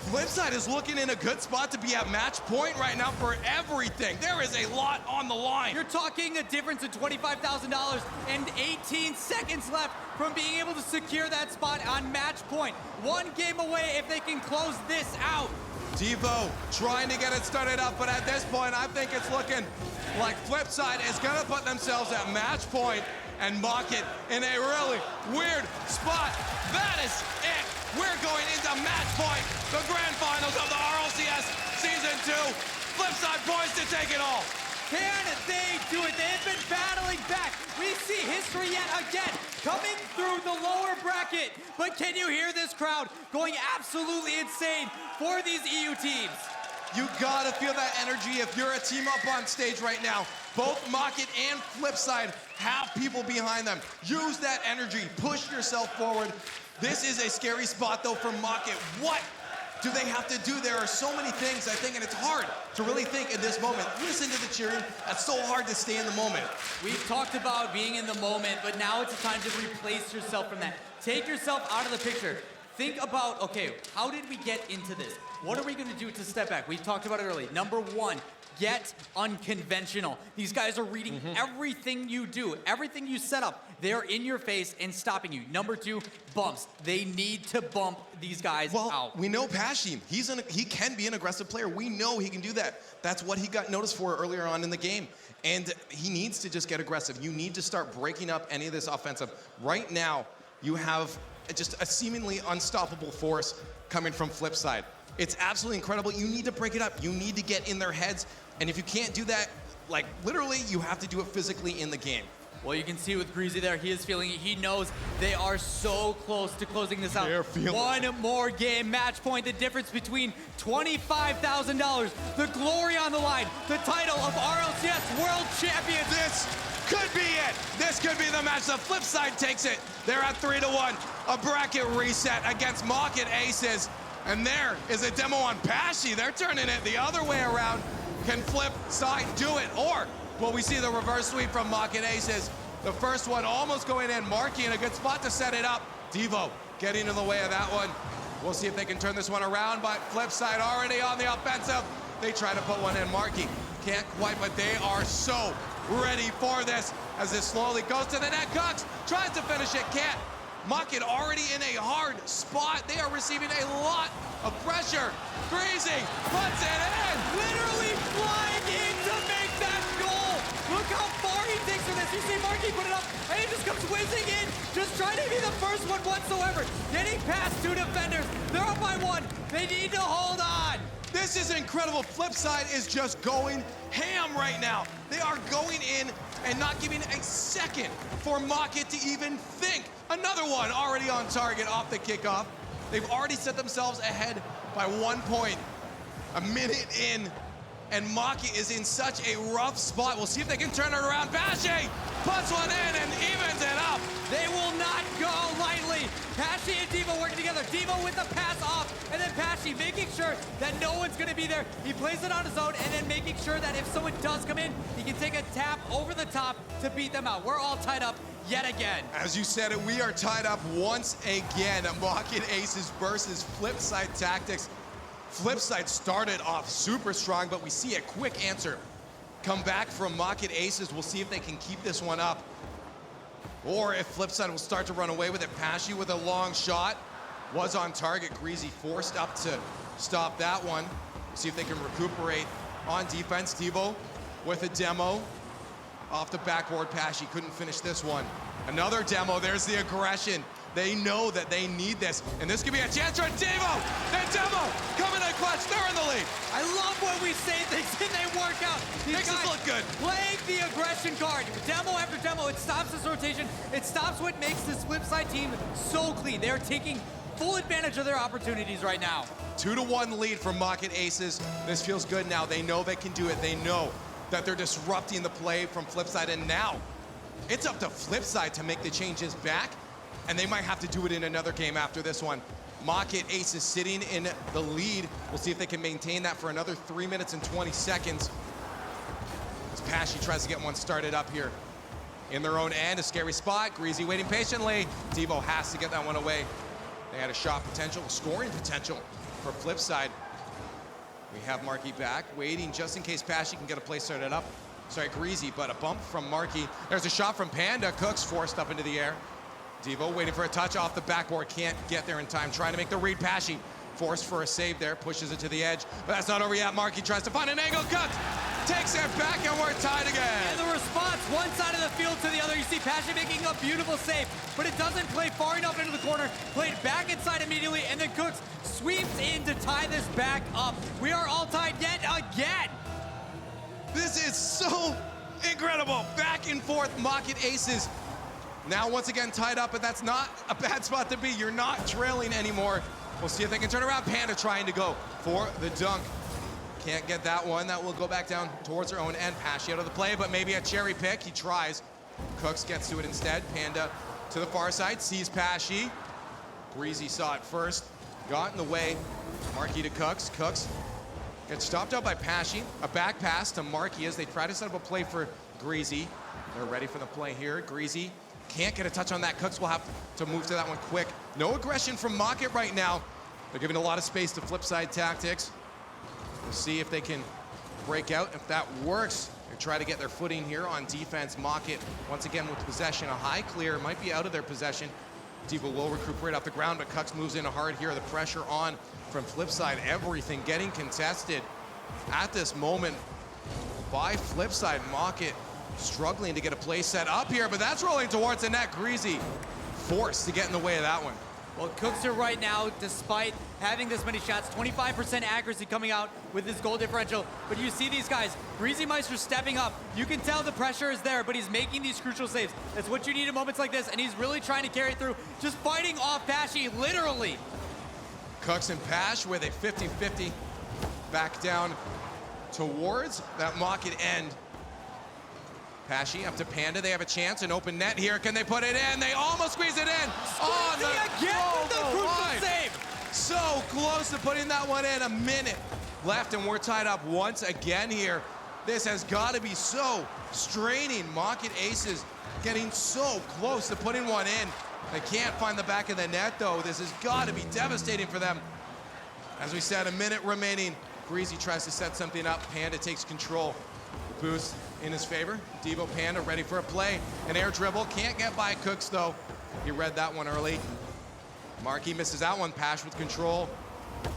Flipside is looking in a good spot to be at match point right now for everything. There is a lot on the line. You're talking a difference of $25,000 and 18 seconds left from being able to secure that spot on match point. 1 game away if they can close this out. Devo trying to get it started up, but at this point, I think it's looking like Flipside is gonna put themselves at match point and MOCKIT in a really weird spot. That is it. We're going into match point, the grand finals of the RLCS Season 2. Flipside poised to take it all. Can they do it? They've been battling back. We see history yet again coming through the lower bracket. But can you hear this crowd going absolutely insane for these EU teams? You gotta feel that energy if you're a team up on stage right now. Both MOCKIT and Flipside have people behind them. Use that energy, push yourself forward. This is a scary spot though for MOCKIT. What do they have to do? There are so many things, I think, and it's hard to really think in this moment. Listen to the cheering. That's so hard to stay in the moment. We've talked about being in the moment, but now it's a time to replace yourself from that. Take yourself out of the picture. Think about, okay, how did we get into this? What are we gonna do to step back? We've talked about it early. Number 1, get unconventional. These guys are reading everything you do, everything you set up. They're in your face and stopping you. Number 2, bumps. They need to bump these guys out. We know Pashy. He can be an aggressive player. We know he can do that. That's what he got noticed for earlier on in the game. And he needs to just get aggressive. You need to start breaking up any of this offensive. Right now, you have just a seemingly unstoppable force coming from Flipside. It's absolutely incredible. You need to break it up. You need to get in their heads. And if you can't do that, like literally, you have to do it physically in the game. Well, you can see with Greasy there, he is feeling it. He knows they are so close to closing this out. They're feeling One more game, match point. The difference between $25,000, the glory on the line, the title of RLCS World Champions. This could be it. This could be the match. The flip side takes it. They're at 3-1. A bracket reset against MOCKIT ACES. And there is a demo on Pashy. They're turning it the other way around. Can flip side do it? Or will we see the reverse sweep from MOCKIT ACES? The first one almost going in. Marky in a good spot to set it up. Devo getting in the way of that one. We'll see if they can turn this one around, but flip side already on the offensive. They try to put one in. Marky can't quite, but they are so ready for this as this slowly goes to the net. Cox tries to finish it, can't. MOCKIT already in a hard spot. They are receiving a lot of pressure. Greasy puts it in. Literally flying in to make that goal. Look how far he takes from this. You see Marky put it up, and he just comes whizzing in, just trying to be the first one whatsoever. Getting past two defenders. They're up by one. They need to hold on. This is incredible. Flipside is just going ham right now. They are going in and not giving a second for MOCKIT to even think. Another one already on target off the kickoff. They've already set themselves ahead by 1 point. A minute in, and MOCKIT is in such a rough spot. We'll see if they can turn it around. Pashy puts one in and evens it up. They will not go lightly. Pashy and Devo working together. Devo with the pass off, and then Pashy making sure that no one's gonna be there. He plays it on his own, and then making sure that if someone does come in, he can take a tap over the top to beat them out. We're all tied up yet again. As you said it, we are tied up once again. MOCKIT ACES versus Flipside Tactics. Flipside started off super strong, but we see a quick answer come back from MOCKIT ACES. We'll see if they can keep this one up, or if Flipside will start to run away with it. Pashy with a long shot was on target. Greasy forced up to stop that one. See if they can recuperate on defense. Devo with a demo off the backboard. Pashy couldn't finish this one. Another demo. There's the aggression. They know that they need this, and this could be a chance for Devo. And Demo coming in clutch. They're in the lead. I love when we say things and they work out. These Makes us guys look good. Playing the aggression card, demo after demo. It stops this rotation. It stops what makes this Flipside team so clean. They're taking full advantage of their opportunities right now. 2-1 lead for MOCKIT ACES. This feels good now. They know they can do it. They know that they're disrupting the play from Flipside, and now it's up to Flipside to make the changes back, and they might have to do it in another game after this one. MOCKIT ACES sitting in the lead. We'll see if they can maintain that for another 3 minutes and 20 seconds. As Pashy tries to get one started up here in their own end. A scary spot. Greasy waiting patiently. Devo has to get that one away. They had a shot potential, scoring potential for Flipside. We have Marky back, waiting just in case Pashy can get a play started up. Sorry, Greasy, but a bump from Marky. There's a shot from Panda. Cooks forced up into the air. Devo waiting for a touch off the backboard. Can't get there in time. Trying to make the read. Pashy forced for a save there. Pushes it to the edge. But that's not over yet. Marky tries to find an angle. Cooks takes it back, and we're tied again. And the response, one side of the field to the other. You see Pashy making a beautiful save, but it doesn't play far enough into the corner. Played back inside immediately, and then Cooks sweeps in to tie this back up. We are all tied yet again. This is so incredible. Back and forth, MOCKIT ACES. Now once again tied up, but that's not a bad spot to be. You're not trailing anymore. We'll see if they can turn around. Panda trying to go for the dunk. Can't get that one. That will go back down towards their own end. Pashy out of the play, but maybe a cherry pick. He tries. Cooks gets to it instead. Panda to the far side, sees Pashy. Greasy saw it first. Got in the way. Marky to Cooks. Cooks gets stopped out by Pashy. A back pass to Marky as they try to set up a play for Greasy. They're ready for the play here. Greasy can't get a touch on that. Cooks will have to move to that one quick. No aggression from MOCKIT right now. They're giving a lot of space to Flipside Tactics. We'll see if they can break out. If that works, they try to get their footing here on defense. MOCKIT once again with possession. A high clear, might be out of their possession. Devo will recuperate off the ground, but Cooks moves in hard here. The pressure on from Flipside. Everything getting contested at this moment by Flipside. MOCKIT struggling to get a play set up here, but that's rolling towards the net. Greasy forced to get in the way of that one. Well, Cooks are right now, despite having this many shots, 25% accuracy coming out with his goal differential. But you see these guys, Greasy Meister stepping up. You can tell the pressure is there, but he's making these crucial saves. That's what you need in moments like this, and he's really trying to carry it through, just fighting off Pashy, literally. Cooks and Pash with a 50-50 back down towards that MOCKIT end. Pesci up to Panda. They have a chance, an open net here. Can they put it in? They almost squeeze it in. On the line. Save. So close to putting that one in. A minute left, and we're tied up once again here. This has got to be so straining. MOCKIT ACES getting so close to putting one in. They can't find the back of the net, though. This has got to be devastating for them. As we said, a minute remaining. Greasy tries to set something up. Panda takes control. The boost in his favor. Devo Panda ready for a play. An air dribble. Can't get by Cooks, though. He read that one early. Markey misses that one. Pash with control.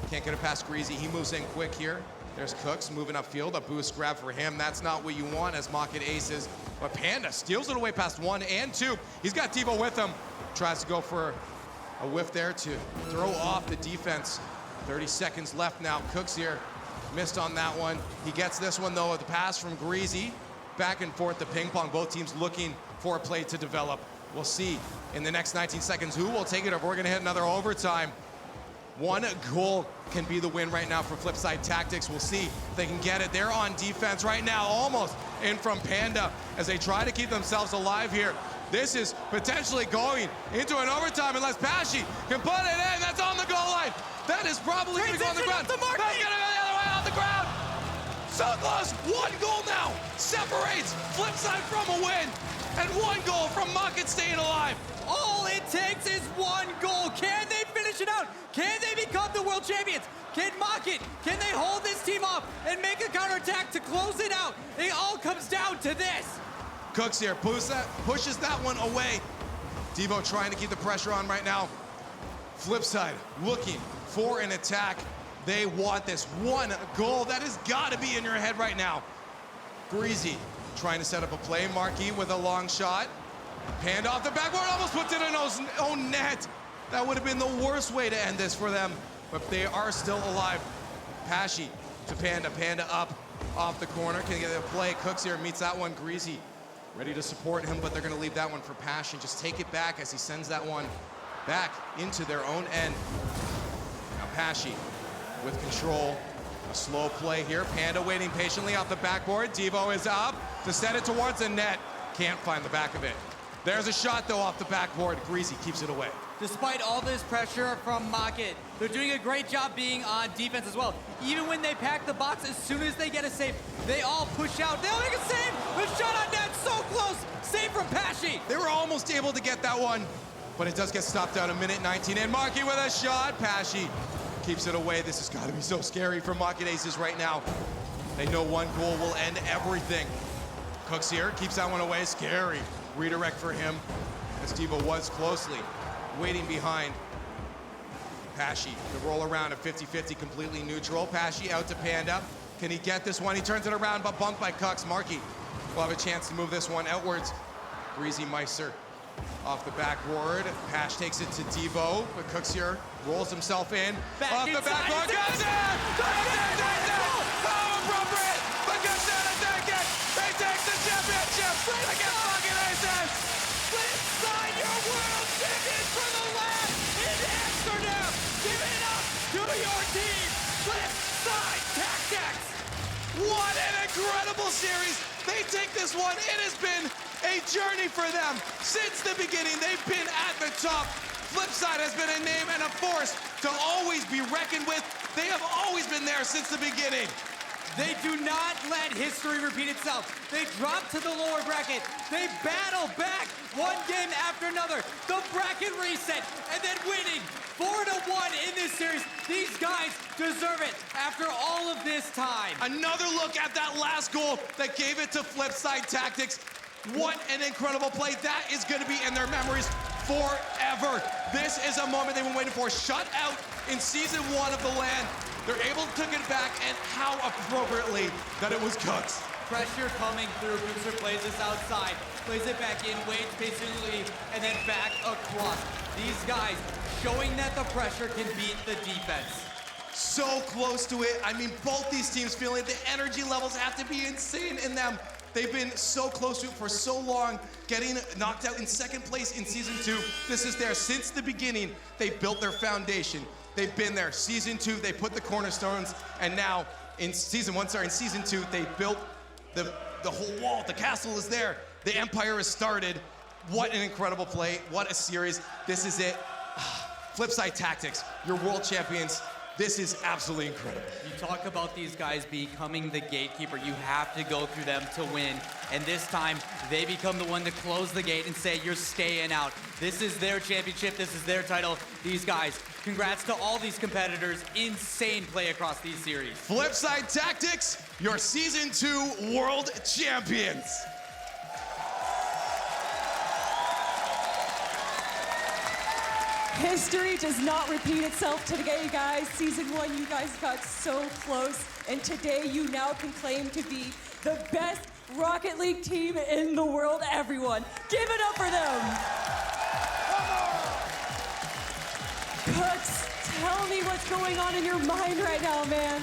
Can't get it past Greasy. He moves in quick here. There's Cooks moving upfield. A boost grab for him. That's not what you want as MOCKIT ACES. But Panda steals it away past 1 and 2. He's got Devo with him. Tries to go for a whiff there to throw off the defense. 30 seconds left now. Cooks here missed on that one. He gets this one, though, with the pass from Greasy. Back and forth, the ping pong. Both teams looking for a play to develop. We'll see in the next 19 seconds who will take it, or if we're going to hit another overtime. One goal can be the win right now for Flipside Tactics. We'll see if they can get it. They're on defense right now, almost in from Panda as they try to keep themselves alive here. This is potentially going into an overtime unless Pesci can put it in. That's on the goal line. That is probably going to go on the ground. That's going to go the other way on the ground. So close. One goal now separates Flipside from a win, and one goal from MOCKIT staying alive. All it takes is one goal. Can they finish it out? Can they become the world champions? Can MOCKIT, can they hold this team off and make a counterattack to close it out? It all comes down to this. Cooks here pushes that one away. Devo trying to keep the pressure on right now. Flipside looking for an attack. They want this one goal. That has got to be in your head right now. Greasy trying to set up a play. Markey with a long shot. Panda off the backboard, almost puts it in his own net. That would have been the worst way to end this for them, but they are still alive. Pesci to Panda. Panda up off the corner. Can get a play. Cooks here meets that one. Greasy ready to support him, but they're going to leave that one for Passion. Just take it back as he sends that one back into their own end. Now Pesci with control. A slow play here. Panda waiting patiently off the backboard. Devo is up to set it towards the net. Can't find the back of it. There's a shot, though, off the backboard. Greasy keeps it away. Despite all this pressure from MOCKIT, they're doing a great job being on defense as well. Even when they pack the box, as soon as they get a save, they all push out. They'll make a save. The shot on net, so close. Save from Pesci. They were almost able to get that one, but it does get stopped out a minute 19. And Markey with a shot. Pesci keeps it away. This has got to be so scary for MOCKIT ACES right now. They know one goal will end everything. Cooks here, keeps that one away. Scary redirect for him, as Devo was closely waiting behind. Pesci, the roll around at 50-50, completely neutral. Pesci out to Panda. Can he get this one? He turns it around, but bumped by Cooks. Markey will have a chance to move this one outwards. Greasy Meister off the backboard. Pash takes it to Devo, but Cooks here rolls himself in. Off the backboard, goes in! How appropriate! But Cooks down to take it! They take the championship against MOCKIT ACES! Flipside, your world champions for the lab in Amsterdam! Give it up to your team, Flipside Tactics! What an incredible series! They take this one. It has been a journey for them. Since the beginning, they've been at the top. Flipside has been a name and a force to always be reckoned with. They have always been there since the beginning. They do not let history repeat itself. They drop to the lower bracket. They battle back one game after another. The bracket reset and then winning 4-1 in this series. These guys deserve it after all of this time. Another look at that last goal that gave it to Flipside Tactics. What an incredible play. That is going to be in their memories forever. This is a moment they've been waiting for. Shut out in season 1 of the LAN. They're able to get it back, and how appropriately that it was Cooks. Pressure coming through. Booster plays this outside, plays it back in, waits patiently, and then back across. These guys showing that the pressure can beat the defense. So close to it. I mean, both these teams feeling the energy levels have to be insane in them. They've been so close to it for so long, getting knocked out in second place in season 2. This is there since the beginning. They built their foundation. They've been there. Season 2, they put the cornerstones, and now in season 1, in season 2, they built the The whole wall, the castle is there. The Empire has started. What an incredible play. What a series. This is it. Flipside Tactics, your world champions. This is absolutely incredible. You talk about these guys becoming the gatekeeper. You have to go through them to win. And this time, they become the one to close the gate and say, you're staying out. This is their championship. This is their title. These guys, congrats to all these competitors. Insane play across these series. Flipside Tactics, your Season 2 world champions. History does not repeat itself today, guys. Season 1, you guys got so close, and today you now can claim to be the best Rocket League team in the world, everyone. Give it up for them. Cooks, tell me what's going on in your mind right now, man.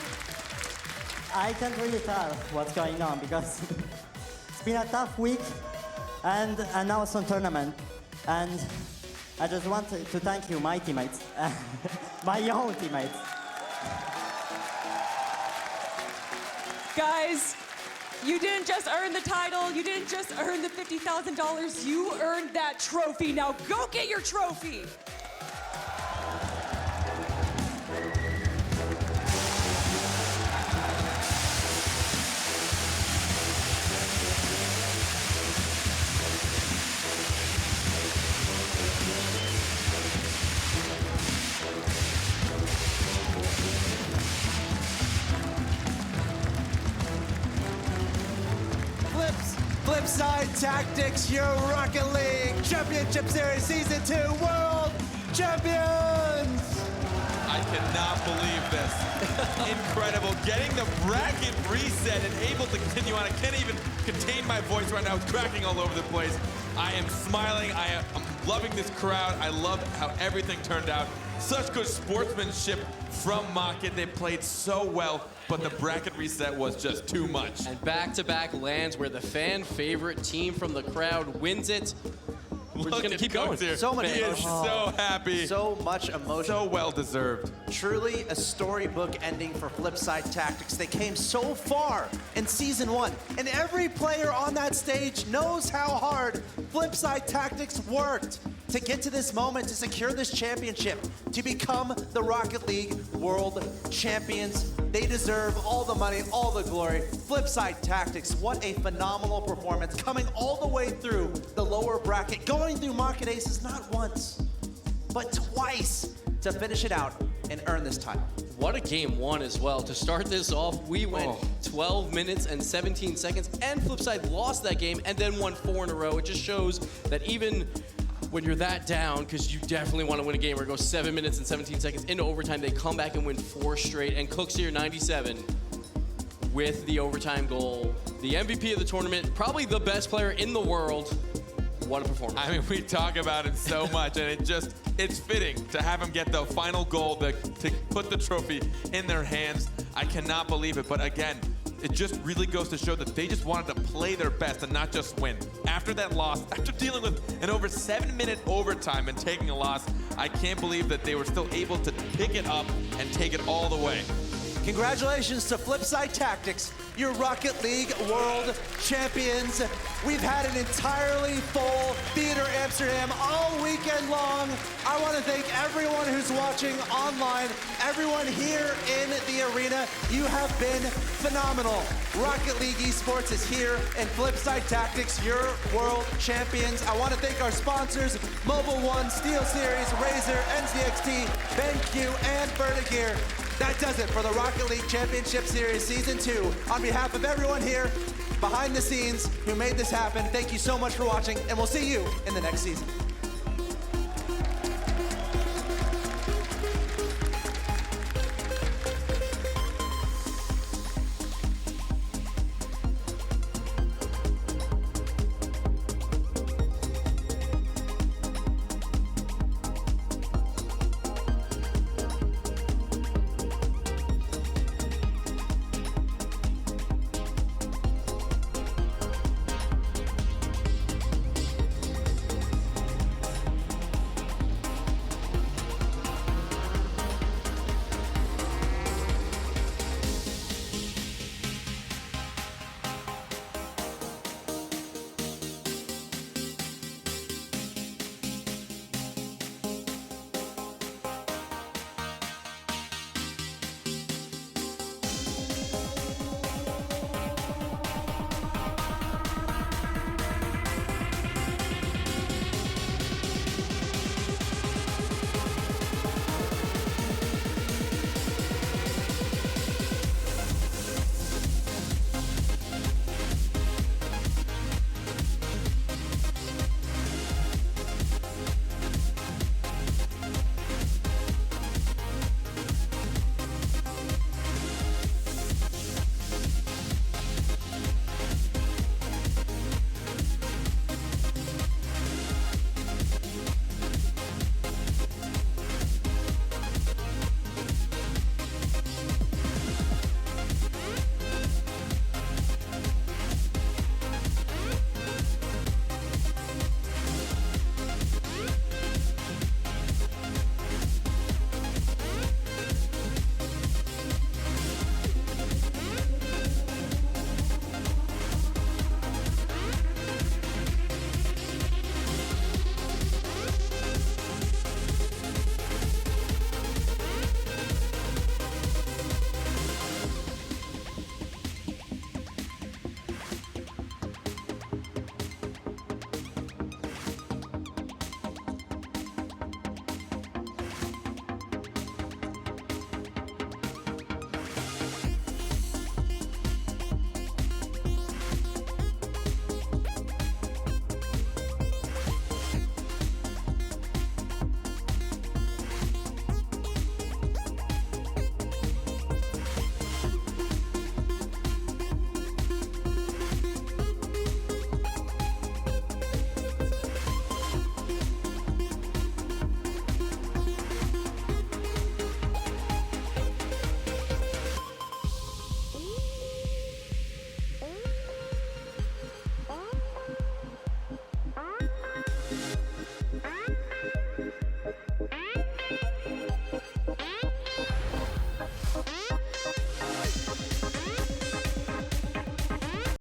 I can't really tell what's going on because it's been a tough week and an awesome tournament. And I just want to thank you, my teammates, my own teammates. Guys, you didn't just earn the title, you didn't just earn the $50,000, you earned that trophy. Now go get your trophy. Flipside Tactics, your Rocket League Championship Series Season 2 World Champions! I cannot believe this. Incredible. Getting the bracket reset and able to continue on. I can't even contain my voice right now. It's cracking all over the place. I am smiling. I'm loving this crowd. I love how everything turned out. Such good sportsmanship from MOCKIT. They played so well, but the bracket reset was just too much. And back-to-back lands where the fan favorite team from the crowd wins it. We're just gonna keep going. Here. So many He is emotions. so happy. So much emotion. So well deserved. Truly a storybook ending for Flipside Tactics. They came so far in Season 1, and every player on that stage knows how hard Flipside Tactics worked to get to this moment, to secure this championship, to become the Rocket League World Champions. They deserve all the money, all the glory. Flipside Tactics, what a phenomenal performance, coming all the way through the lower bracket, going through MOCKIT ACES not once, but twice to finish it out and earn this title. What a game one as well. To start this off, we went 12 minutes and 17 seconds, and Flipside lost that game and then won 4 in a row. It just shows that even when you're that down, because you definitely want to win a game where it goes 7 minutes and 17 seconds into overtime, they come back and win 4 straight. And Cooks here, 97, with the overtime goal. The MVP of the tournament, probably the best player in the world. What a performance. I mean, we talk about it so much, and it's fitting to have him get the final goal to put the trophy in their hands. I cannot believe it, but again, it just really goes to show that they just wanted to play their best and not just win. After that loss, after dealing with an over 7-minute overtime and taking a loss, I can't believe that they were still able to pick it up and take it all the way. Congratulations to Flipside Tactics, your Rocket League World Champions. We've had an entirely full Theater Amsterdam all weekend long. I want to thank everyone who's watching online, everyone here in the arena. You have been phenomenal. Rocket League Esports is here, and Flipside Tactics, your World Champions. I want to thank our sponsors, Mobile One, SteelSeries, Razer, NZXT, BenQ, and Vertigear. That does it for the Rocket League Championship Series Season 2. On behalf of everyone here behind the scenes who made this happen, thank you so much for watching, and we'll see you in the next season.